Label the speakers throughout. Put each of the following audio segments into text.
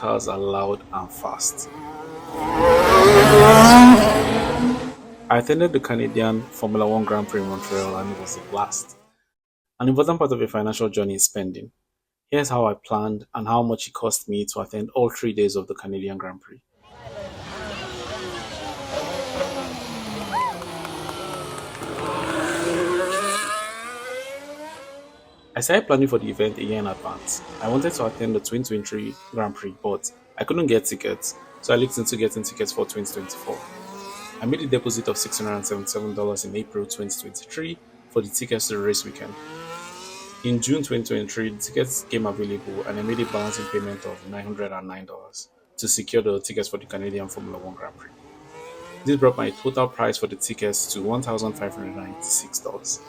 Speaker 1: cars are loud and fast. I attended the Canadian Formula One Grand Prix in Montreal and it was a blast. An important part of a financial journey is spending. Here's how I planned and how much it cost me to attend all 3 days of the Canadian Grand Prix. I started planning for the event a year in advance. I wanted to attend the 2023 Grand Prix, but I couldn't get tickets, so I looked into getting tickets for 2024. I made a deposit of $677 in April 2023 for the tickets to the race weekend. In June 2023, the tickets came available and I made a balancing payment of $909 to secure the tickets for the Canadian Formula One Grand Prix. This brought my total price for the tickets to $1,596.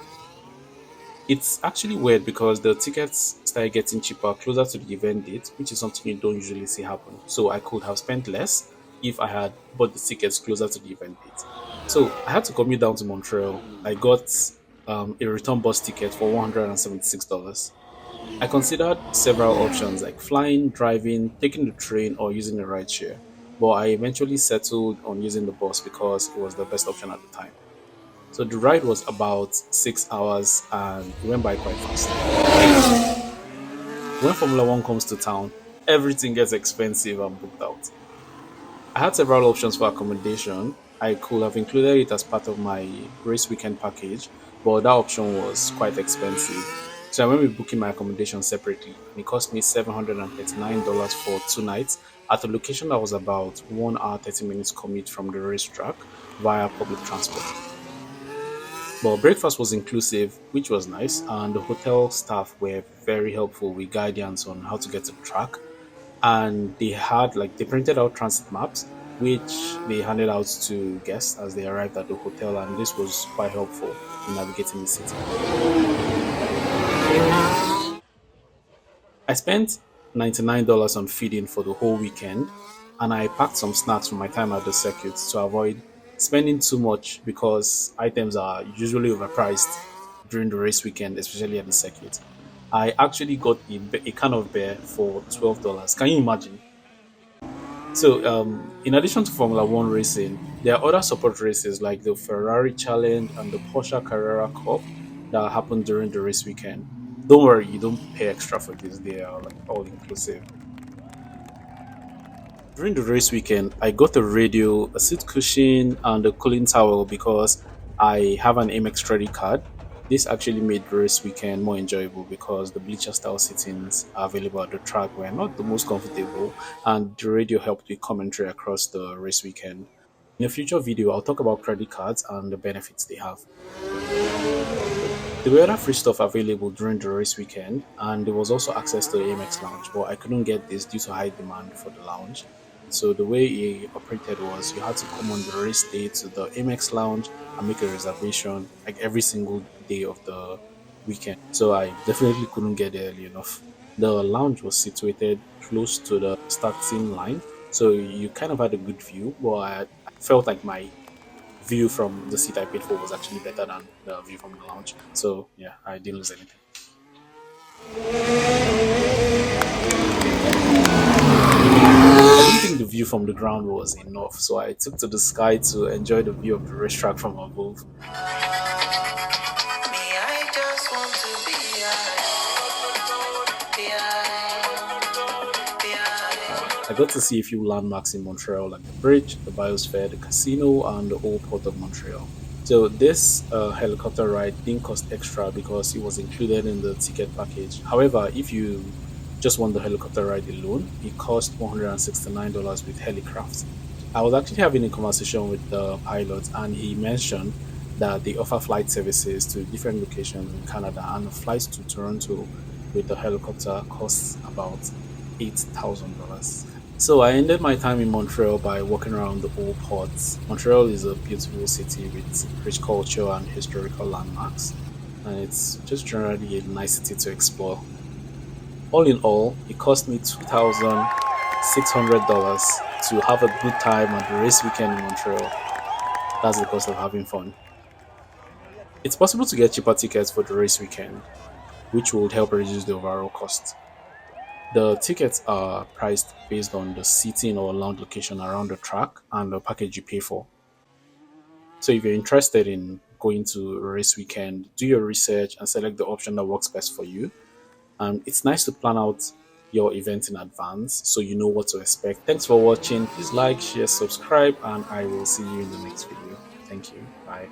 Speaker 1: It's actually weird because the tickets started getting cheaper closer to the event date, which is something you don't usually see happen. So I could have spent less if I had bought the tickets closer to the event date. So I had to commute down to Montreal. I got a return bus ticket for $176. I considered several options like flying, driving, taking the train, or using a rideshare, but I eventually settled on using the bus because it was the best option at the time. So the ride was about 6 hours and it went by quite fast. When Formula One comes to town, everything gets expensive and booked out. I had several options for accommodation. I could have included it as part of my race weekend package, but that option was quite expensive. So I went with booking my accommodation separately, and it cost me $739 for 2 nights at a location that was about 1 hour 30 minutes commute from the racetrack via public transport. But breakfast was inclusive, which was nice, and the hotel staff were very helpful with guidance on how to get to the track. And they printed out transit maps, which they handed out to guests as they arrived at the hotel, and this was quite helpful in navigating the city. I spent $99 on feeding for the whole weekend, and I packed some snacks from my time at the circuit to avoid spending too much because items are usually overpriced during the race weekend, especially at the circuit. I actually got a can of beer for $12. Can you imagine? So, in addition to Formula One racing, there are other support races like the Ferrari Challenge and the Porsche Carrera Cup that happen during the race weekend. Don't worry, you don't pay extra for this; they are like all inclusive. During the race weekend, I got a radio, a seat cushion, and a cooling towel because I have an Amex credit card. This actually made the race weekend more enjoyable because the bleacher style sittings available at the track were not the most comfortable, and the radio helped with commentary across the race weekend. In a future video, I'll talk about credit cards and the benefits they have. There were other free stuff available during the race weekend, and there was also access to the Amex Lounge, but I couldn't get this due to high demand for the lounge. So the way it operated was you had to come on the race day to the Amex Lounge and make a reservation like every single day of the weekend. So I definitely couldn't get there early enough. The lounge was situated close to the starting line, so you kind of had a good view, but I felt like my view from the seat I paid for was actually better than the view from the lounge. So yeah, I didn't lose anything. I didn't think the view from the ground was enough, so I took to the sky to enjoy the view of the racetrack from above. I got to see a few landmarks in Montreal, like the bridge, the biosphere, the casino, and the old port of Montreal. So this helicopter ride didn't cost extra because it was included in the ticket package. However, if you just want the helicopter ride alone, it cost $169 with Helicraft. I was actually having a conversation with the pilot, and he mentioned that they offer flight services to different locations in Canada, and the flights to Toronto with the helicopter costs about $8,000. So I ended my time in Montreal by walking around the old ports. Montreal is a beautiful city with rich culture and historical landmarks, and it's just generally a nice city to explore. All in all, it cost me $2,600 to have a good time at the race weekend in Montreal. That's the cost of having fun. It's possible to get cheaper tickets for the race weekend, which would help reduce the overall cost. The tickets are priced based on the seating or lounge location around the track and the package you pay for. So if you're interested in going to a race weekend, do your research and select the option that works best for you. It's nice to plan out your event in advance so you know what to expect. Thanks for watching. Please like, share, subscribe, and I will see you in the next video. Thank you. Bye.